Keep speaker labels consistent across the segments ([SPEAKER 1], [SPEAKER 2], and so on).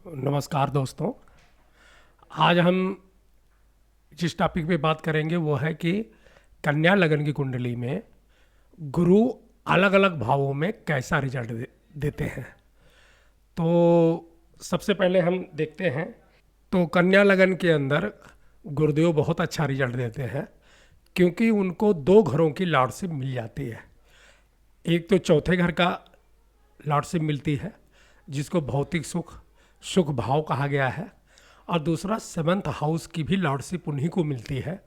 [SPEAKER 1] नमस्कार दोस्तों। आज हम जिस टॉपिक पे बात करेंगे वो है कि कन्या लगन की कुंडली में गुरु अलग अलग भावों में कैसा रिजल्ट देते हैं। तो सबसे पहले हम देखते हैं, तो कन्या लगन के अंदर गुरुदेव बहुत अच्छा रिजल्ट देते हैं क्योंकि उनको दो घरों की लॉर्डशिप मिल जाती है। एक तो चौथे घर का लॉर्डशिप मिलती है जिसको भौतिक सुख सुख भाव कहा गया है, और दूसरा सेवंथ हाउस की भी लॉर्डशिप उन्हीं को मिलती है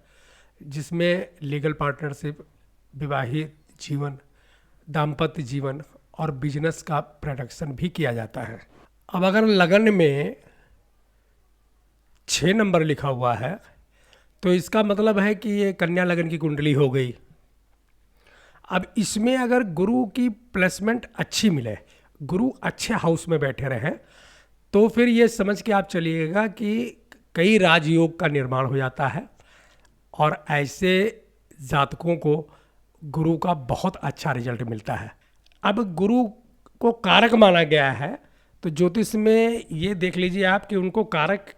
[SPEAKER 1] जिसमें लीगल पार्टनरशिप, विवाहित जीवन, दाम्पत्य जीवन और बिजनेस का प्रोडक्शन भी किया जाता है। अब अगर लगन में 6 नंबर लिखा हुआ है तो इसका मतलब है कि ये कन्या लगन की कुंडली हो गई। अब इसमें अगर गुरु की प्लेसमेंट अच्छी मिले, गुरु अच्छे हाउस में बैठे रहें, तो फिर ये समझ के आप चलिएगा कि कई राजयोग का निर्माण हो जाता है और ऐसे जातकों को गुरु का बहुत अच्छा रिजल्ट मिलता है। अब गुरु को कारक माना गया है, तो ज्योतिष में ये देख लीजिए आप कि उनको कारक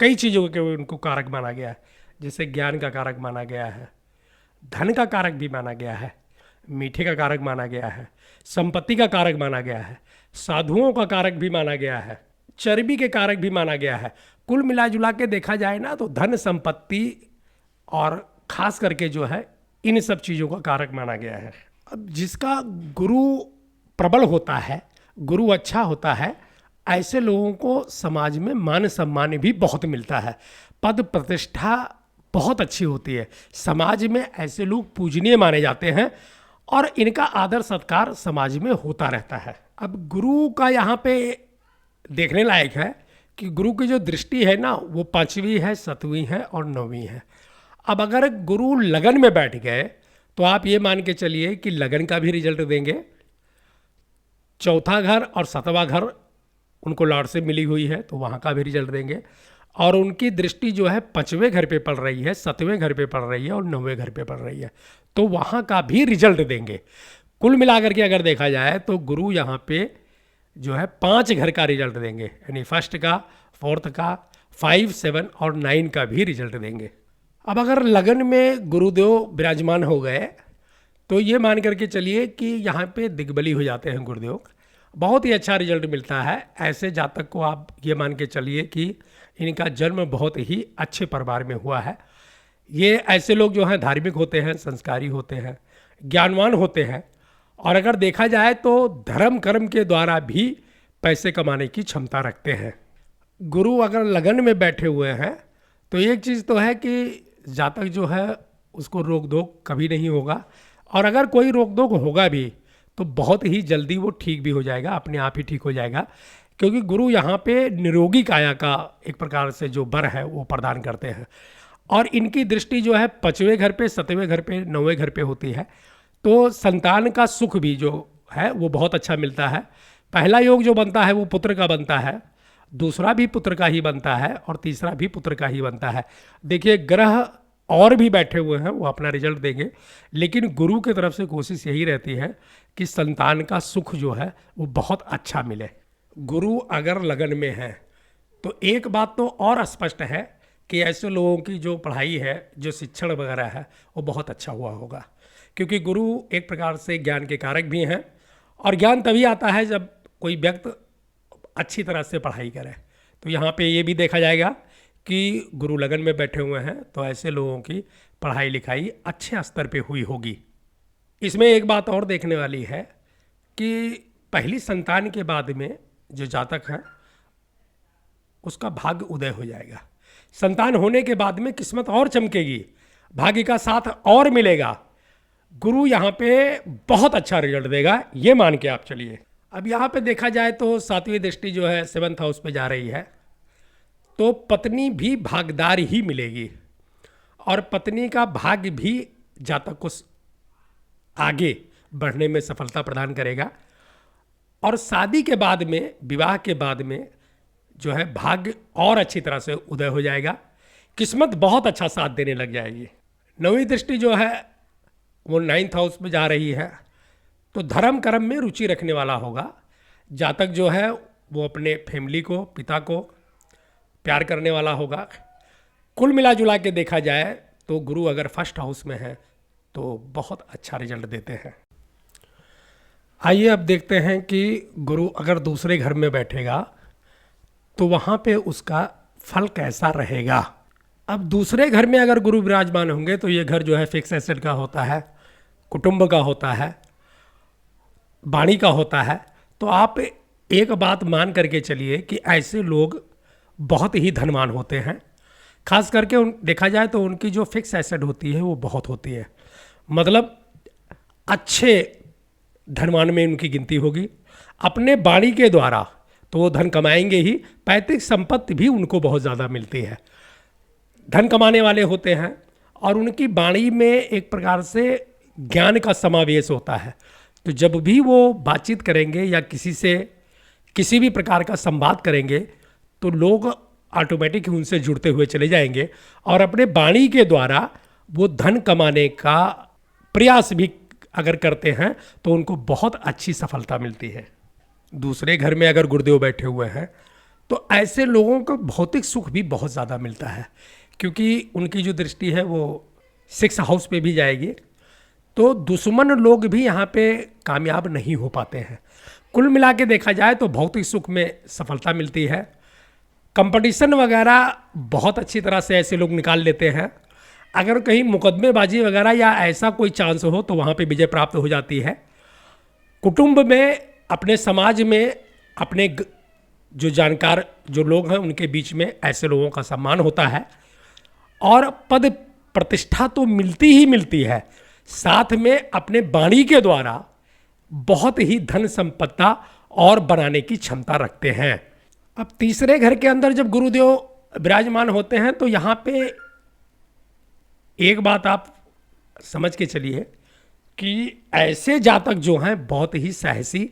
[SPEAKER 1] कई चीज़ों के उनको कारक माना गया है। जैसे ज्ञान का कारक माना गया है, धन का कारक भी माना गया है, मीठे का कारक माना गया है, संपत्ति का कारक माना गया है, साधुओं का कारक भी माना गया है, चर्बी के कारक भी माना गया है। कुल मिला जुला के देखा जाए ना तो धन, संपत्ति और खास करके जो है इन सब चीज़ों का कारक माना गया है। अब जिसका गुरु प्रबल होता है, गुरु अच्छा होता है, ऐसे लोगों को समाज में मान सम्मान भी बहुत मिलता है, पद प्रतिष्ठा बहुत अच्छी होती है, समाज में ऐसे लोग पूजनीय माने जाते हैं और इनका आदर सत्कार समाज में होता रहता है। अब गुरु का यहाँ पे देखने लायक है कि गुरु की जो दृष्टि है ना वो 5वीं है, 7वीं है और 9वीं है। अब अगर गुरु लगन में बैठ गए तो आप ये मान के चलिए कि लगन का भी रिजल्ट देंगे, चौथा घर और 7वां घर उनको लॉर्ड से मिली हुई है तो वहाँ का भी रिजल्ट देंगे, और उनकी दृष्टि जो है 5वें घर पे पड़ रही है, 7वें घर पे पड़ रही है और 9वें घर पे पड़ रही है तो वहाँ का भी रिजल्ट देंगे। कुल मिलाकर के अगर देखा जाए तो गुरु यहाँ पे जो है 5 घर का रिजल्ट देंगे, यानी फर्स्ट का, फोर्थ का, 5, 7 और 9 का भी रिजल्ट देंगे। अब अगर लगन में गुरुदेव विराजमान हो गए तो ये मान करके चलिए कि यहाँ पे दिग्बली हो जाते हैं गुरुदेव, बहुत ही अच्छा रिजल्ट मिलता है। ऐसे जातक को आप ये मान के चलिए कि इनका जन्म बहुत ही अच्छे परिवार में हुआ है। ये ऐसे लोग जो हैं धार्मिक होते हैं, संस्कारी होते हैं, ज्ञानवान होते हैं, और अगर देखा जाए तो धर्म कर्म के द्वारा भी पैसे कमाने की क्षमता रखते हैं। गुरु अगर लगन में बैठे हुए हैं तो एक चीज़ तो है कि जातक जो है उसको रोक धोक कभी नहीं होगा, और अगर कोई रोक धोक होगा भी तो बहुत ही जल्दी वो ठीक भी हो जाएगा, अपने आप ही ठीक हो जाएगा, क्योंकि गुरु यहाँ पे निरोगी काया का एक प्रकार से जो वर है वो प्रदान करते हैं, और इनकी दृष्टि जो है 5वें घर पे, 7वें घर पे, 9वें घर पे होती है तो संतान का सुख भी जो है वो बहुत अच्छा मिलता है। पहला योग जो बनता है वो पुत्र का बनता है, दूसरा भी पुत्र का ही बनता है और तीसरा भी पुत्र का ही बनता है। देखिए ग्रह और भी बैठे हुए हैं वो अपना रिजल्ट देंगे, लेकिन गुरु की तरफ से कोशिश यही रहती है कि संतान का सुख जो है वो बहुत अच्छा मिले। गुरु अगर लगन में है तो एक बात तो और स्पष्ट है कि ऐसे लोगों की जो पढ़ाई है, जो शिक्षण वगैरह है वो बहुत अच्छा हुआ होगा, क्योंकि गुरु एक प्रकार से ज्ञान के कारक भी हैं, और ज्ञान तभी आता है जब कोई व्यक्ति अच्छी तरह से पढ़ाई करे। तो यहाँ पे ये भी देखा जाएगा कि गुरु लगन में बैठे हुए हैं तो ऐसे लोगों की पढ़ाई लिखाई अच्छे स्तर पे हुई होगी। इसमें एक बात और देखने वाली है कि पहली संतान के बाद में जो जातक है उसका भाग्य उदय हो जाएगा, संतान होने के बाद में किस्मत और चमकेगी, भाग्य का साथ और मिलेगा। गुरु यहाँ पे बहुत अच्छा रिजल्ट देगा, ये मान के आप चलिए। अब यहाँ पे देखा जाए तो 7वीं दृष्टि जो है 7th हाउस पे जा रही है तो पत्नी भी भागदार ही मिलेगी, और पत्नी का भाग्य भी जातक को आगे बढ़ने में सफलता प्रदान करेगा, और शादी के बाद में, विवाह के बाद में जो है भाग्य और अच्छी तरह से उदय हो जाएगा, किस्मत बहुत अच्छा साथ देने लग जाएगी। 9वीं दृष्टि जो है वो 9th हाउस में जा रही है तो धर्म कर्म में रुचि रखने वाला होगा, जातक जो है वो अपने फैमिली को, पिता को प्यार करने वाला होगा। कुल मिला जुला के देखा जाए तो गुरु अगर फर्स्ट हाउस में है तो बहुत अच्छा रिजल्ट देते हैं। आइए अब देखते हैं कि गुरु अगर दूसरे घर में बैठेगा तो वहाँ पे उसका फल कैसा रहेगा। अब दूसरे घर में अगर गुरु विराजमान होंगे तो ये घर जो है फिक्स एसेट का होता है, कुटुंब का होता है, वाणी का होता है। तो आप एक बात मान करके चलिए कि ऐसे लोग बहुत ही धनवान होते हैं। खास करके देखा जाए तो उनकी जो फिक्स एसेट होती है वो बहुत होती है, मतलब अच्छे धनवान में उनकी गिनती होगी। अपने वाणी के द्वारा तो वो धन कमाएंगे ही, पैतृक संपत्ति भी उनको बहुत ज़्यादा मिलती है। धन कमाने वाले होते हैं और उनकी वाणी में एक प्रकार से ज्ञान का समावेश होता है। तो जब भी वो बातचीत करेंगे या किसी से किसी भी प्रकार का संवाद करेंगे तो लोग ऑटोमेटिक ही उनसे जुड़ते हुए चले जाएंगे और अपने वाणी के द्वारा वो धन कमाने का प्रयास भी अगर करते हैं तो उनको बहुत अच्छी सफलता मिलती है। दूसरे घर में अगर गुरुदेव बैठे हुए हैं तो ऐसे लोगों को भौतिक सुख भी बहुत ज़्यादा मिलता है, क्योंकि उनकी जो दृष्टि है वो 6 हाउस पे भी जाएगी। तो दुश्मन लोग भी यहाँ पे कामयाब नहीं हो पाते हैं। कुल मिला के देखा जाए तो भौतिक सुख में सफलता मिलती है। कंपटीशन वगैरह बहुत अच्छी तरह से ऐसे लोग निकाल लेते हैं। अगर कहीं मुकदमेबाजी वगैरह या ऐसा कोई चांस हो तो वहाँ पे विजय प्राप्त हो जाती है। कुटुंब में, अपने समाज में, अपने जो जानकार जो लोग हैं उनके बीच में ऐसे लोगों का सम्मान होता है और पद प्रतिष्ठा तो मिलती ही मिलती है, साथ में अपने वाणी के द्वारा बहुत ही धन संपत्ता और बनाने की क्षमता रखते हैं। अब तीसरे घर के अंदर जब गुरुदेव विराजमान होते हैं तो यहाँ पे एक बात आप समझ के चलिए कि ऐसे जातक जो हैं बहुत ही साहसी,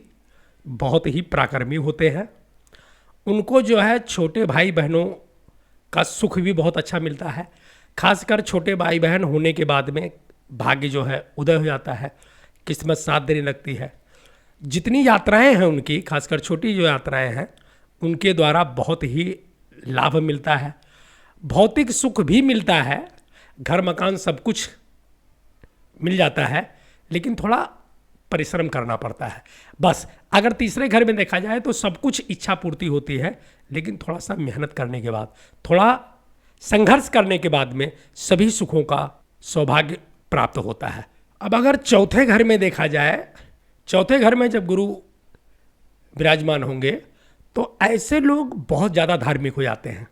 [SPEAKER 1] बहुत ही पराक्रमी होते हैं। उनको जो है छोटे भाई बहनों का सुख भी बहुत अच्छा मिलता है। खासकर छोटे भाई बहन होने के बाद में भाग्य जो है उदय हो जाता है, किस्मत साथ देने लगती है। जितनी यात्राएं हैं उनकी, खासकर छोटी जो यात्राएं हैं उनके द्वारा बहुत ही लाभ मिलता है, भौतिक सुख भी मिलता है, घर मकान सब कुछ मिल जाता है, लेकिन थोड़ा परिश्रम करना पड़ता है। बस अगर तीसरे घर में देखा जाए तो सब कुछ इच्छा पूर्ति होती है, लेकिन थोड़ा सा मेहनत करने के बाद, थोड़ा संघर्ष करने के बाद में सभी सुखों का सौभाग्य प्राप्त होता है। अब अगर चौथे घर में देखा जाए, चौथे घर में जब गुरु विराजमान होंगे तो ऐसे लोग बहुत ज़्यादा धार्मिक हो जाते हैं।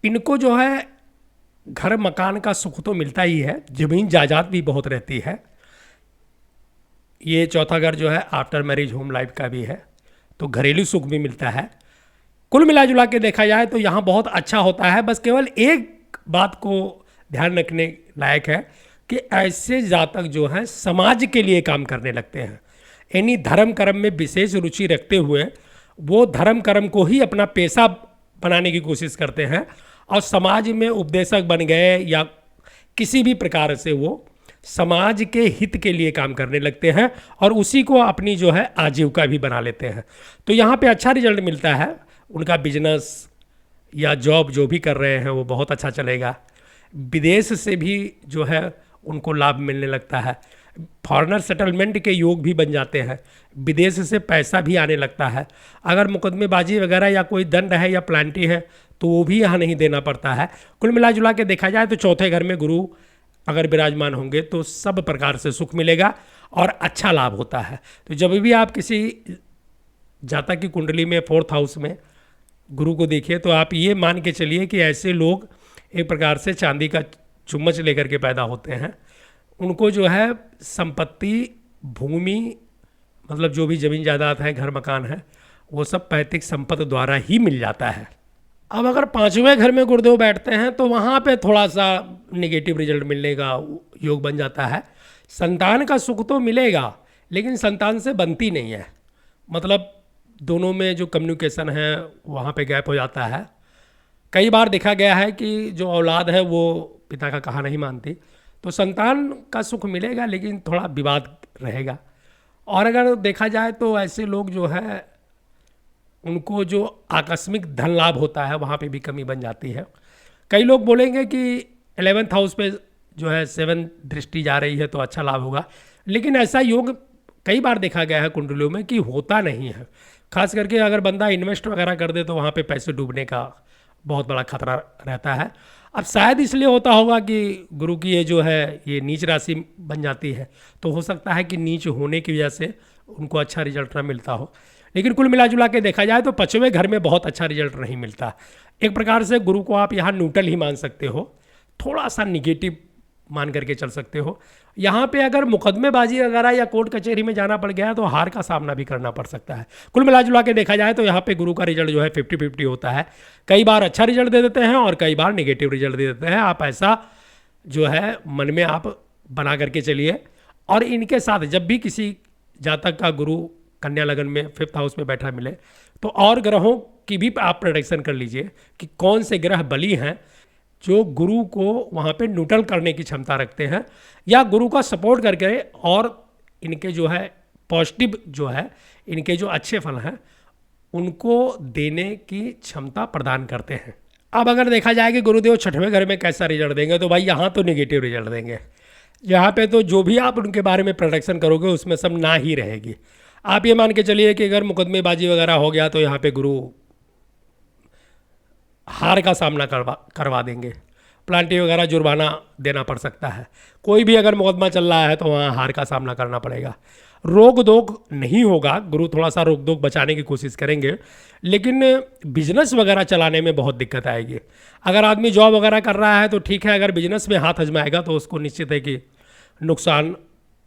[SPEAKER 1] इनको जो है घर मकान का सुख तो मिलता ही है, ज़मीन जायदाद भी बहुत रहती है। ये चौथा घर जो है आफ्टर मैरिज होम लाइफ का भी है, तो घरेलू सुख भी मिलता है। कुल मिला जुला के देखा जाए तो यहाँ बहुत अच्छा होता है। बस केवल एक बात को ध्यान रखने लायक है कि ऐसे जातक जो हैं समाज के लिए काम करने लगते हैं, यानी धर्म कर्म में विशेष रुचि रखते हुए वो धर्म कर्म को ही अपना पेशा बनाने की कोशिश करते हैं और समाज में उपदेशक बन गए या किसी भी प्रकार से वो समाज के हित के लिए काम करने लगते हैं और उसी को अपनी जो है आजीविका भी बना लेते हैं। तो यहाँ पे अच्छा रिजल्ट मिलता है। उनका बिजनेस या जॉब जो भी कर रहे हैं वो बहुत अच्छा चलेगा। विदेश से भी जो है उनको लाभ मिलने लगता है। फॉरेनर सेटलमेंट के योग भी बन जाते हैं, विदेश से पैसा भी आने लगता है। अगर मुकदमेबाजी वगैरह या कोई दंड है या प्लांटी है तो वो भी यहाँ नहीं देना पड़ता है। कुल मिला जुला के देखा जाए तो चौथे घर में गुरु अगर विराजमान होंगे तो सब प्रकार से सुख मिलेगा और अच्छा लाभ होता है। तो जब भी आप किसी जातक की कुंडली में 4th हाउस में गुरु को देखिए तो आप ये मान के चलिए कि ऐसे लोग एक प्रकार से चांदी का चम्मच लेकर के पैदा होते हैं। उनको जो है संपत्ति, भूमि, मतलब जो भी ज़मीन जायदाद है, घर मकान है, वो सब पैतृक संपत्ति द्वारा ही मिल जाता है। अब अगर 5वें घर में गुरुदेव बैठते हैं तो वहाँ पे थोड़ा सा नेगेटिव रिजल्ट मिलने का योग बन जाता है। संतान का सुख तो मिलेगा लेकिन संतान से बनती नहीं है, मतलब दोनों में जो कम्युनिकेशन है वहाँ पे गैप हो जाता है। कई बार देखा गया है कि जो औलाद है वो पिता का कहा नहीं मानती, तो संतान का सुख मिलेगा लेकिन थोड़ा विवाद रहेगा। और अगर देखा जाए तो ऐसे लोग जो है उनको जो आकस्मिक धन लाभ होता है वहाँ पे भी कमी बन जाती है। कई लोग बोलेंगे कि 11th हाउस पे जो है 7 दृष्टि जा रही है तो अच्छा लाभ होगा, लेकिन ऐसा योग कई बार देखा गया है कुंडलियों में कि होता नहीं है। खास करके अगर बंदा इन्वेस्ट वगैरह कर दे तो वहाँ पे पैसे डूबने का बहुत बड़ा खतरा रहता है। अब शायद इसलिए होता होगा कि गुरु की ये जो है ये नीच राशि बन जाती है, तो हो सकता है कि नीच होने की वजह से उनको अच्छा रिजल्ट ना मिलता हो। लेकिन कुल मिला जुला के देखा जाए तो 5वें घर में बहुत अच्छा रिजल्ट नहीं मिलता। एक प्रकार से गुरु को आप यहाँ न्यूट्रल ही मान सकते हो, थोड़ा सा निगेटिव मान करके चल सकते हो। यहाँ पे अगर मुकदमेबाजी वगैरह या कोर्ट कचहरी में जाना पड़ गया तो हार का सामना भी करना पड़ सकता है। कुल मिला जुला के देखा जाए तो यहाँ पे गुरु का रिजल्ट जो है 50-50 होता है। कई बार अच्छा रिजल्ट दे देते हैं और कई बार नेगेटिव रिजल्ट दे देते हैं। आप ऐसा जो है मन में आप बना करके चलिए। और इनके साथ जब भी किसी जातक का गुरु कन्या लगन में 5th हाउस में बैठा मिले तो और ग्रहों की भी आप प्रोडिक्शन कर लीजिए कि कौन से ग्रह बली हैं जो गुरु को वहाँ पे न्यूट्रल करने की क्षमता रखते हैं या गुरु का सपोर्ट करके और इनके जो है पॉजिटिव जो है इनके जो अच्छे फल हैं उनको देने की क्षमता प्रदान करते हैं। अब अगर देखा जाए कि गुरुदेव 6वें घर में कैसा रिजल्ट देंगे तो भाई यहाँ तो नेगेटिव रिजल्ट देंगे। यहाँ पे तो जो भी आप उनके बारे में प्रोडक्शन करोगे उसमें सब ना ही रहेगी। आप ये मान के चलिए कि अगर मुकदमेबाजी वगैरह हो गया तो यहाँ पे गुरु हार का सामना करवा देंगे। प्लांटी वगैरह जुर्माना देना पड़ सकता है। कोई भी अगर मुकदमा चल रहा है तो वहाँ हार का सामना करना पड़ेगा। रोक दोग नहीं होगा, गुरु थोड़ा सा रोक दोग बचाने की कोशिश करेंगे, लेकिन बिजनेस वगैरह चलाने में बहुत दिक्कत आएगी। अगर आदमी जॉब वगैरह कर रहा है तो ठीक है, अगर बिजनेस में हाथ आजमाएगा तो उसको निश्चित है कि नुकसान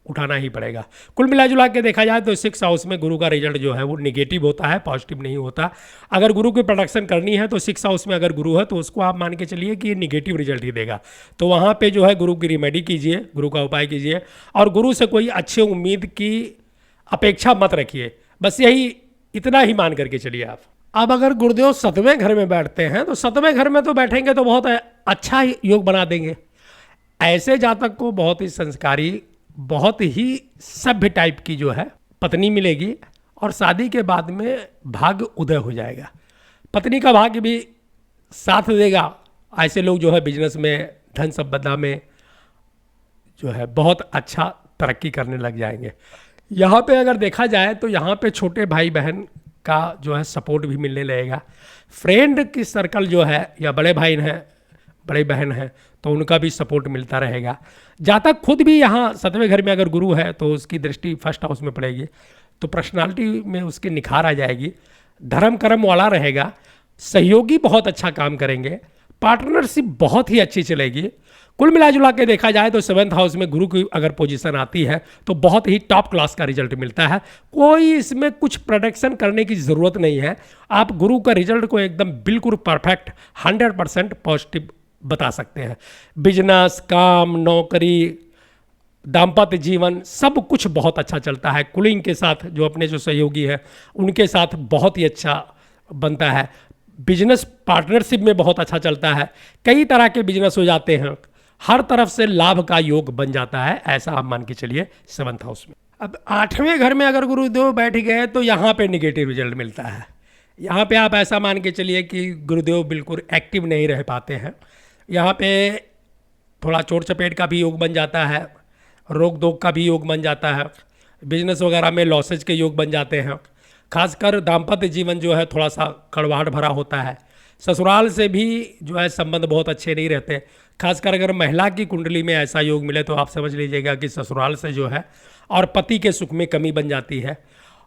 [SPEAKER 1] उठाना ही पड़ेगा। कुल मिला जुला के देखा जाए तो 6 हाउस में गुरु का रिजल्ट जो है वो निगेटिव होता है, पॉजिटिव नहीं होता। अगर गुरु की प्रोडक्शन करनी है तो 6 हाउस में अगर गुरु है तो उसको आप मान के चलिए कि ये निगेटिव रिजल्ट ही देगा। तो वहाँ पे जो है गुरु की रिमेडी कीजिए, गुरु का उपाय कीजिए और गुरु से कोई अच्छी उम्मीद की अपेक्षा मत रखिए। बस यही इतना ही मान करके चलिए आप। अब अगर गुरुदेव 7वें घर में बैठते हैं तो 7वें घर में तो बैठेंगे तो बहुत अच्छा योग बना देंगे। ऐसे जातक को बहुत ही संस्कारी, बहुत ही सभ्य टाइप की जो है पत्नी मिलेगी और शादी के बाद में भाग्य उदय हो जाएगा। पत्नी का भाग्य भी साथ देगा। ऐसे लोग जो है बिजनेस में, धन संपदा में जो है बहुत अच्छा तरक्की करने लग जाएंगे। यहाँ पे अगर देखा जाए तो यहाँ पे छोटे भाई बहन का जो है सपोर्ट भी मिलने लगेगा। फ्रेंड की सर्कल जो है या बड़े भाई हैं, बड़े बहन हैं तो उनका भी सपोर्ट मिलता रहेगा। जातक खुद भी यहाँ 7वें घर में अगर गुरु है तो उसकी दृष्टि 1st हाउस में पड़ेगी तो पर्सनालिटी में उसकी निखार आ जाएगी। धर्म कर्म वाला रहेगा, सहयोगी बहुत अच्छा काम करेंगे, पार्टनरशिप बहुत ही अच्छी चलेगी। कुल मिला जुला के देखा जाए तो 7th हाउस में गुरु की अगर पोजीशन आती है तो बहुत ही टॉप क्लास का रिजल्ट मिलता है। कोई इसमें कुछ प्रोडक्शन करने की ज़रूरत नहीं है। आप गुरु का रिजल्ट को एकदम बिल्कुल परफेक्ट 100% पॉजिटिव बता सकते हैं। बिजनेस, काम, नौकरी, दाम्पत्य जीवन सब कुछ बहुत अच्छा चलता है। कुलिंग के साथ जो अपने जो सहयोगी हैं उनके साथ बहुत ही अच्छा बनता है। बिजनेस पार्टनरशिप में बहुत अच्छा चलता है। कई तरह के बिजनेस हो जाते हैं, हर तरफ से लाभ का योग बन जाता है। ऐसा आप मान के चलिए 7th हाउस में। अब 8वें घर में अगर गुरुदेव बैठ गए तो यहाँ पे निगेटिव रिजल्ट मिलता है। यहाँ पे आप ऐसा मान के चलिए कि गुरुदेव बिल्कुल एक्टिव नहीं रह पाते हैं। यहाँ पे थोड़ा चोट चपेट का भी योग बन जाता है, रोक दोग का भी योग बन जाता है, बिजनेस वगैरह में लॉसेज के योग बन जाते हैं। खासकर दाम्पत्य जीवन जो है थोड़ा सा कड़वाहट भरा होता है। ससुराल से भी जो है संबंध बहुत अच्छे नहीं रहते। खासकर अगर महिला की कुंडली में ऐसा योग मिले तो आप समझ लीजिएगा कि ससुराल से जो है और पति के सुख में कमी बन जाती है।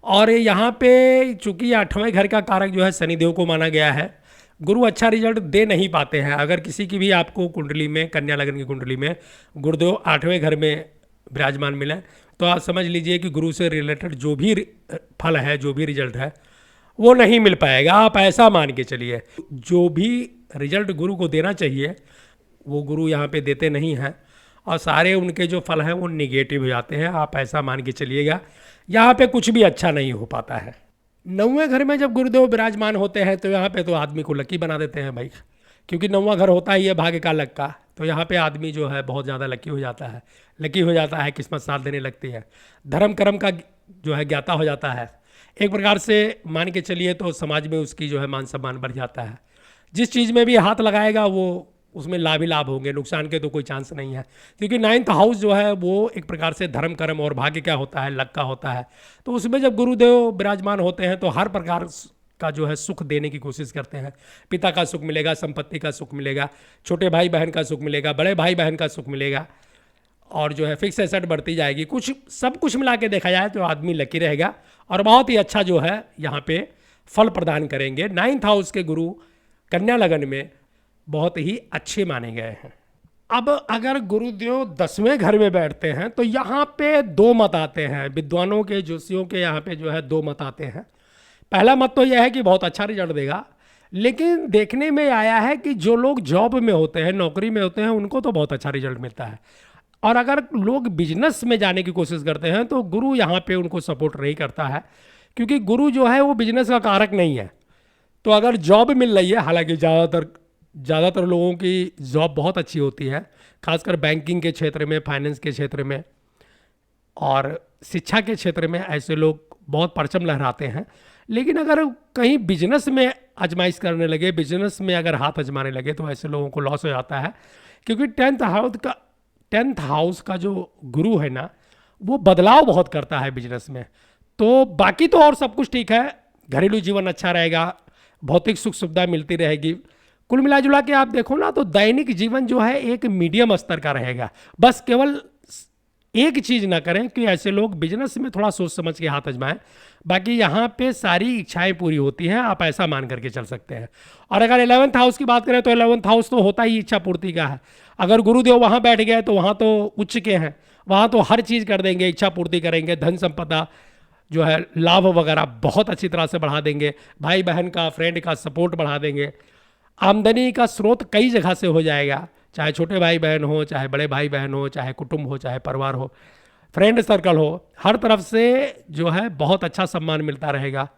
[SPEAKER 1] और यहाँ पे चूँकि 8वें घर का कारक जो है शनिदेव को माना गया है, गुरु अच्छा रिजल्ट दे नहीं पाते हैं। अगर किसी की भी आपको कुंडली में, कन्या लगन की कुंडली में गुरुदेव 8वें घर में विराजमान मिले तो आप समझ लीजिए कि गुरु से रिलेटेड जो भी फल है, जो भी रिजल्ट है वो नहीं मिल पाएगा। आप ऐसा मान के चलिए जो भी रिजल्ट गुरु को देना चाहिए वो गुरु यहाँ पे देते नहीं हैं और सारे उनके जो फल हैं वो निगेटिव हो जाते हैं। आप ऐसा मान के चलिएगा यहाँ पे कुछ भी अच्छा नहीं हो पाता है। 9वें घर में जब गुरुदेव विराजमान होते हैं तो यहाँ पे तो आदमी को लकी बना देते हैं भाई, क्योंकि 9वां घर होता ही है भाग्य का, लक का। तो यहाँ पे आदमी जो है बहुत ज़्यादा लकी हो जाता है, किस्मत साथ देने लगती है। धर्म कर्म का जो है ज्ञाता हो जाता है। एक प्रकार से मान के चलिए तो समाज में उसकी जो है मान सम्मान बढ़ जाता है। जिस चीज़ में भी हाथ लगाएगा वो उसमें लाभ ही लाभ होंगे, नुकसान के तो कोई चांस नहीं है। क्योंकि 9th हाउस जो है वो एक प्रकार से धर्म कर्म और भाग्य क्या होता है, लक का होता है। तो उसमें जब गुरुदेव विराजमान होते हैं तो हर प्रकार का जो है सुख देने की कोशिश करते हैं। पिता का सुख मिलेगा, संपत्ति का सुख मिलेगा, छोटे भाई बहन का सुख मिलेगा, बड़े भाई बहन का सुख मिलेगा, और जो है फिक्स एसेट बढ़ती जाएगी। कुछ सब कुछ मिला के देखा जाए तो आदमी लकी रहेगा और बहुत ही अच्छा जो है यहाँ पे फल प्रदान करेंगे। 9th हाउस के गुरु कन्या लगन में बहुत ही अच्छे माने गए हैं। अब अगर गुरुदेव 10वें घर में बैठते हैं तो यहाँ पे दो मत आते हैं विद्वानों के, ज्योतिषियों के। यहाँ पे जो है दो मत आते हैं। पहला मत तो यह है कि बहुत अच्छा रिजल्ट देगा, लेकिन देखने में आया है कि जो लोग जॉब में होते हैं, नौकरी में होते हैं, उनको तो बहुत अच्छा रिजल्ट मिलता है। और अगर लोग बिजनेस में जाने की कोशिश करते हैं तो गुरु यहाँ पे उनको सपोर्ट नहीं करता है, क्योंकि गुरु जो है वो बिजनेस का कारक नहीं है। तो अगर जॉब मिल रही है, हालांकि ज़्यादातर लोगों की जॉब बहुत अच्छी होती है, खासकर बैंकिंग के क्षेत्र में, फाइनेंस के क्षेत्र में और शिक्षा के क्षेत्र में ऐसे लोग बहुत परचम लहराते हैं। लेकिन अगर कहीं बिजनेस में आजमाइश करने लगे, बिजनेस में अगर हाथ आजमाने लगे तो ऐसे लोगों को लॉस हो जाता है। क्योंकि 10th हाउस का जो गुरु है ना, वो बदलाव बहुत करता है बिजनेस में। तो बाकी तो और सब कुछ ठीक है, घरेलू जीवन अच्छा रहेगा, भौतिक सुख सुविधा मिलती रहेगी। कुल मिला जुला के आप देखो ना तो दैनिक जीवन जो है एक मीडियम स्तर का रहेगा। बस केवल एक चीज़ ना करें कि ऐसे लोग बिजनेस में थोड़ा सोच समझ के हाथ आजमाएं, बाकी यहाँ पे सारी इच्छाएं पूरी होती हैं, आप ऐसा मान करके चल सकते हैं। और अगर 11th हाउस की बात करें तो 11th हाउस तो होता ही इच्छा पूर्ति का है। अगर गुरुदेव वहाँ बैठ गए तो वहाँ तो उच्च के हैं, वहाँ तो हर चीज़ कर देंगे, इच्छा पूर्ति करेंगे, धन संपदा जो है लाभ वगैरह बहुत अच्छी तरह से बढ़ा देंगे, भाई बहन का, फ्रेंड का सपोर्ट बढ़ा देंगे, आमदनी का स्रोत कई जगह से हो जाएगा, चाहे छोटे भाई बहन हो, चाहे बड़े भाई बहन हो, चाहे कुटुंब हो, चाहे परिवार हो, फ्रेंड सर्कल हो, हर तरफ से जो है बहुत अच्छा सम्मान मिलता रहेगा।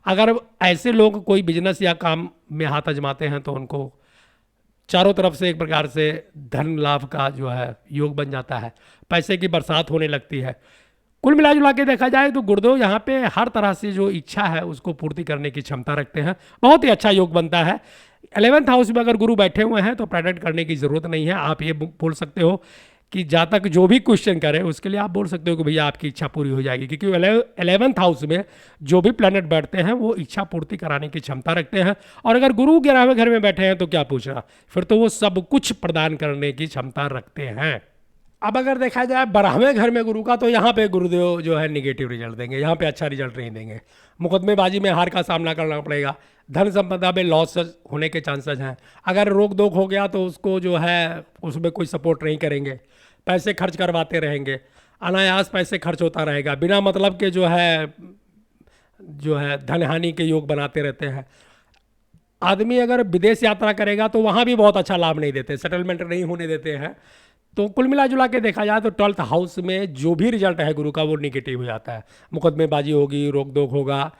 [SPEAKER 1] अगर ऐसे लोग कोई बिजनेस या काम में हाथ आजमाते हैं तो उनको चारों तरफ से एक प्रकार से धन लाभ का जो है योग बन जाता है, पैसे की बरसात होने लगती है। कुल मिला जुला के देखा जाए तो गुरुदेव यहाँ पे हर तरह से जो इच्छा है उसको पूर्ति करने की क्षमता रखते हैं, बहुत ही अच्छा योग बनता है। 11th हाउस में अगर गुरु बैठे हुए हैं तो प्रेडिक्ट करने की ज़रूरत नहीं है। आप ये बोल सकते हो कि जातक जो भी क्वेश्चन करे उसके लिए आप बोल सकते हो कि भैया आपकी इच्छा पूरी हो जाएगी, क्योंकि 11th हाउस में जो भी प्लैनेट बैठते हैं वो इच्छा पूर्ति कराने की क्षमता रखते हैं। और अगर गुरु 11वें घर में बैठे हैं तो क्या पूछना, फिर तो वो सब कुछ प्रदान करने की क्षमता रखते हैं। अब अगर देखा जाए 12वें घर में गुरु का, तो यहाँ पे गुरुदेव जो है निगेटिव रिजल्ट देंगे, यहाँ पे अच्छा रिजल्ट नहीं देंगे। मुकदमेबाजी में हार का सामना करना पड़ेगा, धन संपदा में लॉस होने के चांसेस हैं। अगर रोक टोक हो गया तो उसको जो है उसमें कोई सपोर्ट नहीं करेंगे, पैसे खर्च करवाते रहेंगे, अनायास पैसे खर्च होता रहेगा, बिना मतलब के जो है धन हानि के योग बनाते रहते हैं। आदमी अगर विदेश यात्रा करेगा तो वहाँ भी बहुत अच्छा लाभ नहीं देते, सेटलमेंट नहीं होने देते हैं। तो कुल मिला जुला के देखा जाए तो 12th हाउस में जो भी रिजल्ट है गुरु का वो निगेटिव हो जाता है। मुकदमेबाजी होगी, रोक टोक होगा,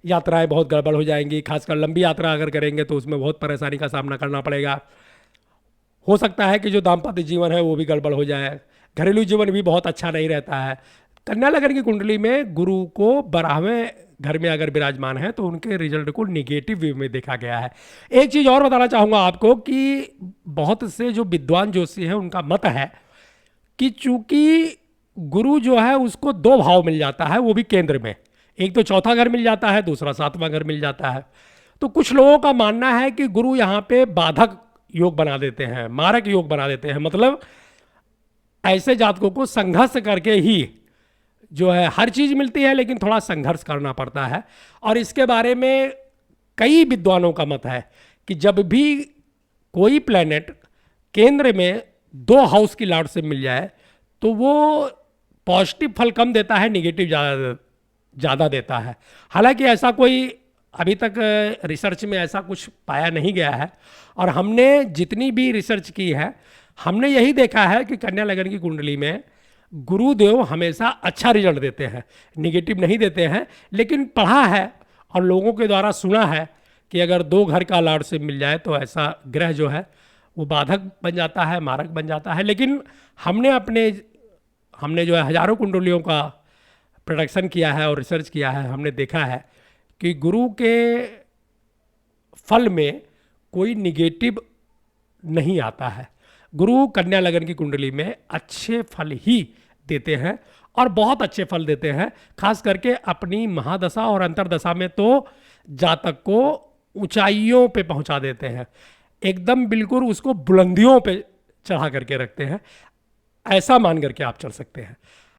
[SPEAKER 1] यात्राएं बहुत गड़बड़ हो जाएंगी, खासकर लंबी यात्रा अगर करेंगे तो उसमें बहुत परेशानी का सामना करना पड़ेगा। हो सकता है कि जो दाम्पत्य जीवन है वो भी गड़बड़ हो जाए, घरेलू जीवन भी बहुत अच्छा नहीं रहता है। कन्या लगन की कुंडली में गुरु को 12वें घर में अगर विराजमान है तो उनके रिजल्ट को निगेटिव वे में देखा गया है। एक चीज़ और बताना चाहूँगा आपको कि बहुत से जो विद्वान ज्योतिषी हैं उनका मत है कि चूंकि गुरु जो है उसको 2 भाव मिल जाता है, वो भी केंद्र में, एक तो चौथा घर मिल जाता है, दूसरा 7वां घर मिल जाता है। तो कुछ लोगों का मानना है कि गुरु यहाँ पे बाधक योग बना देते हैं, मारक योग बना देते हैं। मतलब ऐसे जातकों को संघर्ष करके ही जो है हर चीज़ मिलती है, लेकिन थोड़ा संघर्ष करना पड़ता है। और इसके बारे में कई विद्वानों का मत है कि जब भी कोई प्लैनेट केंद्र में 2 हाउस की लॉर्ड से मिल जाए तो वो पॉजिटिव फल कम देता है, निगेटिव ज़्यादा देता है। हालांकि ऐसा कोई अभी तक रिसर्च में ऐसा कुछ पाया नहीं गया है, और हमने जितनी भी रिसर्च की है हमने यही देखा है कि कन्या लगन की कुंडली में गुरुदेव हमेशा अच्छा रिजल्ट देते हैं, निगेटिव नहीं देते हैं। लेकिन पढ़ा है और लोगों के द्वारा सुना है कि अगर 2 घर का लॉर्ड से मिल जाए तो ऐसा ग्रह जो है वो बाधक बन जाता है, मारक बन जाता है। लेकिन हमने जो है हजारों कुंडलियों का प्रोडक्शन किया है और रिसर्च किया है, हमने देखा है कि गुरु के फल में कोई निगेटिव नहीं आता है। गुरु कन्या लगन की कुंडली में अच्छे फल ही देते हैं और बहुत अच्छे फल देते हैं। खास करके अपनी महादशा और अंतरदशा में तो जातक को ऊंचाइयों पे पहुंचा देते हैं, एकदम बिल्कुल उसको बुलंदियों पे चढ़ा करके रखते हैं। ऐसा मान करके आप चल सकते हैं।